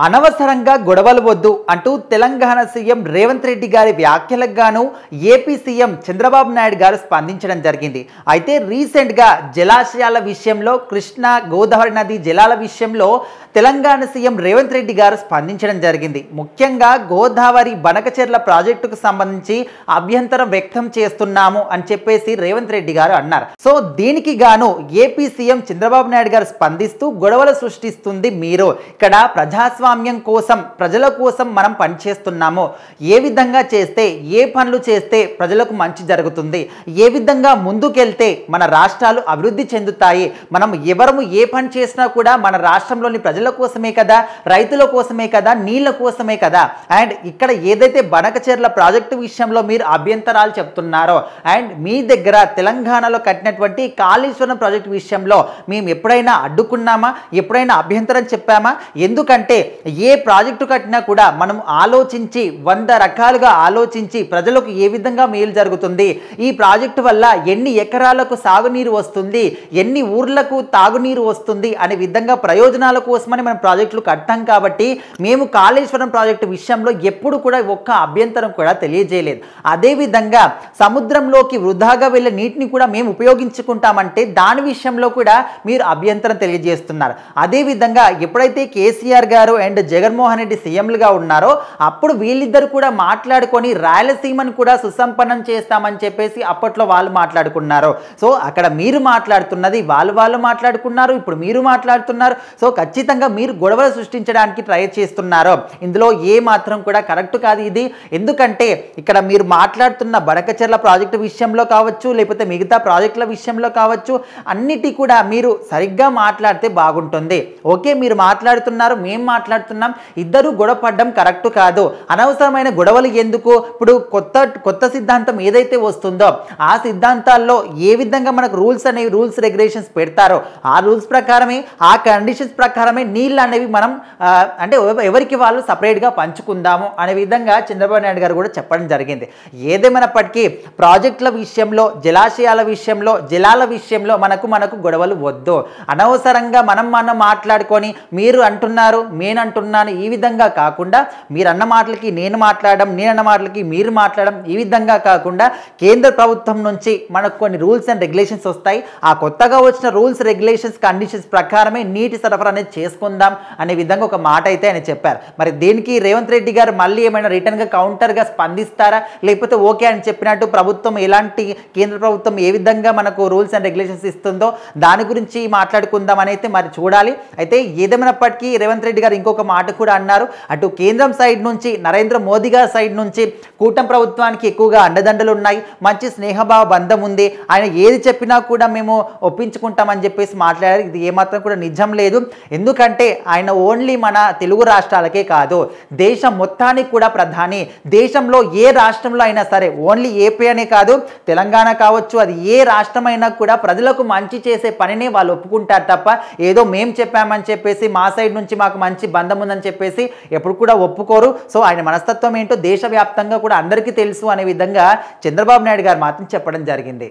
అనవసరంగా గొడవలు వద్దు అంటూ తెలంగాణ సీఎం రేవంత్ రెడ్డి గారి వ్యాఖ్యలకు గాను ఏపీ సీఎం చంద్రబాబు నాయుడు గారు స్పందించడం జరిగింది. అయితే రీసెంట్గా జలాశయాల విషయంలో కృష్ణా గోదావరి నది జలాల విషయంలో తెలంగాణ సీఎం రేవంత్ రెడ్డి గారు స్పందించడం జరిగింది. ముఖ్యంగా గోదావరి బనకచెర్ల ప్రాజెక్టుకు సంబంధించి అభ్యంతరం వ్యక్తం చేస్తున్నాము అని చెప్పేసి రేవంత్ రెడ్డి గారు అన్నారు. సో దీనికి గాను ఏపీ సీఎం చంద్రబాబు నాయుడు గారు స్పందిస్తూ గొడవలు సృష్టిస్తుంది మీరు, ఇక్కడ ప్రజాస్వామ్యం కోసం ప్రజల కోసం మనం పనిచేస్తున్నాము, ఏ విధంగా చేస్తే ఏ పనులు చేస్తే ప్రజలకు మంచి జరుగుతుంది, ఏ విధంగా ముందుకెళ్తే మన రాష్ట్రాలు అభివృద్ధి చెందుతాయి, మనం ఎవరము ఏ పని చేసినా కూడా మన రాష్ట్రంలోని ప్రజల కోసమే కదా, రైతుల కోసమే కదా, నీళ్ళ కోసమే కదా. అండ్ ఇక్కడ ఏదైతే బనకచెర్ల ప్రాజెక్టు విషయంలో మీరు అభ్యంతరాలు చెప్తున్నారో అండ్ మీ దగ్గర తెలంగాణలో కట్టినటువంటి కాళేశ్వరం ప్రాజెక్టు విషయంలో మేము ఎప్పుడైనా అడ్డుకున్నామా, ఎప్పుడైనా అభ్యంతరం చెప్పామా? ఎందుకంటే ఏ ప్రాజెక్టు కట్టినా కూడా మనం ఆలోచించి 100 రకాలుగా ఆలోచించి ప్రజలకు ఏ విధంగా మేలు జరుగుతుంది, ఈ ప్రాజెక్టు వల్ల ఎన్ని ఎకరాలకు సాగునీరు వస్తుంది, ఎన్ని ఊర్లకు తాగునీరు వస్తుంది అనే విధంగా ప్రయోజనాల కోసమని మనం ప్రాజెక్టులు కట్టాం. కాబట్టి మేము కాళేశ్వరం ప్రాజెక్టు విషయంలో ఎప్పుడు కూడా ఒక్క అభ్యంతరం కూడా తెలియజేయలేదు. అదేవిధంగా సముద్రంలోకి వృధాగా వెళ్ళే నీటిని కూడా మేము ఉపయోగించుకుంటామంటే దాని విషయంలో కూడా మీరు అభ్యంతరం తెలియజేస్తున్నారు. అదేవిధంగా ఎప్పుడైతే కేసీఆర్ గారు అండ్ జగన్మోహన్ రెడ్డి సీఎంలుగా ఉన్నారో అప్పుడు వీళ్ళిద్దరు కూడా మాట్లాడుకొని రాయలసీమను కూడా సుసంపన్నం చేస్తామని చెప్పేసి అప్పట్లో వాళ్ళు మాట్లాడుకున్నారు. సో అక్కడ మీరు మాట్లాడుతున్నది వాళ్ళు మాట్లాడుకున్నారు, ఇప్పుడు మీరు మాట్లాడుతున్నారు. సో ఖచ్చితంగా మీరు గొడవలు సృష్టించడానికి ట్రై చేస్తున్నారు. ఇందులో ఏ మాత్రం కూడా కరెక్ట్ కాదు ఇది. ఎందుకంటే ఇక్కడ మీరు మాట్లాడుతున్న బనకచెర్ల ప్రాజెక్టు విషయంలో కావచ్చు, లేకపోతే మిగతా ప్రాజెక్టుల విషయంలో కావచ్చు, అన్నిటి కూడా మీరు సరిగ్గా మాట్లాడితే బాగుంటుంది. ఓకే, మీరు మాట్లాడుతున్నారు, మేము మాట్లాడుతున్నాం, ఇద్దరు గొడవ పడ్డం కరెక్ట్ కాదు. అనవసరమైన గొడవలు ఎందుకు? ఇప్పుడు కొత్త సిద్ధాంతం ఏదైతే వస్తుందో ఆ సిద్ధాంతాల్లో ఏ విధంగా మనకు రూల్స్ రెగ్యులేషన్స్ పెడతారో ఆ రూల్స్ ప్రకారమే, ఆ కండిషన్స్ ప్రకారమే నీళ్ళు అనేవి మనం అంటే ఎవరికి వాళ్ళు సపరేట్గా పంచుకుందాము అనే విధంగా చంద్రబాబు నాయుడు గారు కూడా చెప్పడం జరిగింది. ఏదేమైనప్పటికీ ప్రాజెక్టుల విషయంలో, జలాశయాల విషయంలో, జలాల విషయంలో మనకు గొడవలు వద్దు. అనవసరంగా మనం మాట్లాడుకొని మీరు అంటున్నారు నేను అంటున్నాను ఈ విధంగా కాకుండా, మీరు అన్న మాటలకి నేను మాట్లాడడం, నేను అన్న మాటలకి మీరు మాట్లాడడం, ఈ విధంగా కాకుండా కేంద్ర ప్రభుత్వం నుంచి మనకు కొన్ని రూల్స్ అండ్ రెగ్యులేషన్స్ వస్తాయి. ఆ కొత్తగా వచ్చిన రూల్స్ రెగ్యులేషన్స్ కండిషన్స్ ప్రకారమే నీటి సరఫరా అనేది చేసుకుందాం అనే విధంగా ఒక మాట అయితే ఆయన చెప్పారు. మరి దీనికి రేవంత్ రెడ్డి గారు మళ్ళీ ఏమైనా రిటర్న్గా కౌంటర్గా స్పందిస్తారా, లేకపోతే ఓకే అని చెప్పినట్టు ప్రభుత్వం ఎలాంటి కేంద్ర ప్రభుత్వం ఏ విధంగా మనకు రూల్స్ అండ్ రెగ్యులేషన్స్ ఇస్తుందో దాని గురించి మాట్లాడుకుందాం అని అయితే మరి చూడాలి. అయితే ఏదేమైనప్పటికీ రేవంత్ రెడ్డి గారు ఇంకొక మాట కూడా అన్నారు. అటు కేంద్రం సైడ్ నుంచి, నరేంద్ర మోదీ గారి సైడ్ నుంచి కూటమి ప్రభుత్వానికి ఎక్కువగా అండదండలు ఉన్నాయి, మంచి స్నేహభావ బంధం ఉంది, ఆయన ఏది చెప్పినా కూడా మేము ఒప్పించుకుంటామని చెప్పేసి మాట్లాడారు. ఇది ఏమాత్రం కూడా నిజం లేదు. ఎందుకంటే ఆయన ఓన్లీ మన తెలుగు రాష్ట్రాలకే కాదు, దేశం మొత్తానికి కూడా ప్రధాని. దేశంలో ఏ రాష్ట్రంలో అయినా సరే, ఓన్లీ ఏపీ అనే కాదు, తెలంగాణ కావచ్చు, అది ఏ రాష్ట్రమైనా కూడా ప్రజలకు మంచి చేసే పనినే వాళ్ళు ఒప్పుకుంటారు తప్ప ఏదో మేము చెప్పామని చెప్పేసి మా సైడ్ నుంచి మాకు మంచి బంధం ఉందని చెప్పేసి ఎప్పుడు కూడా ఒప్పుకోరు. సో ఆయన మనస్తత్వం ఏంటో దేశవ్యాప్తంగా కూడా అందరికీ తెలుసు అనే విధంగా చంద్రబాబు నాయుడు గారు మాత్రం చెప్పడం జరిగింది.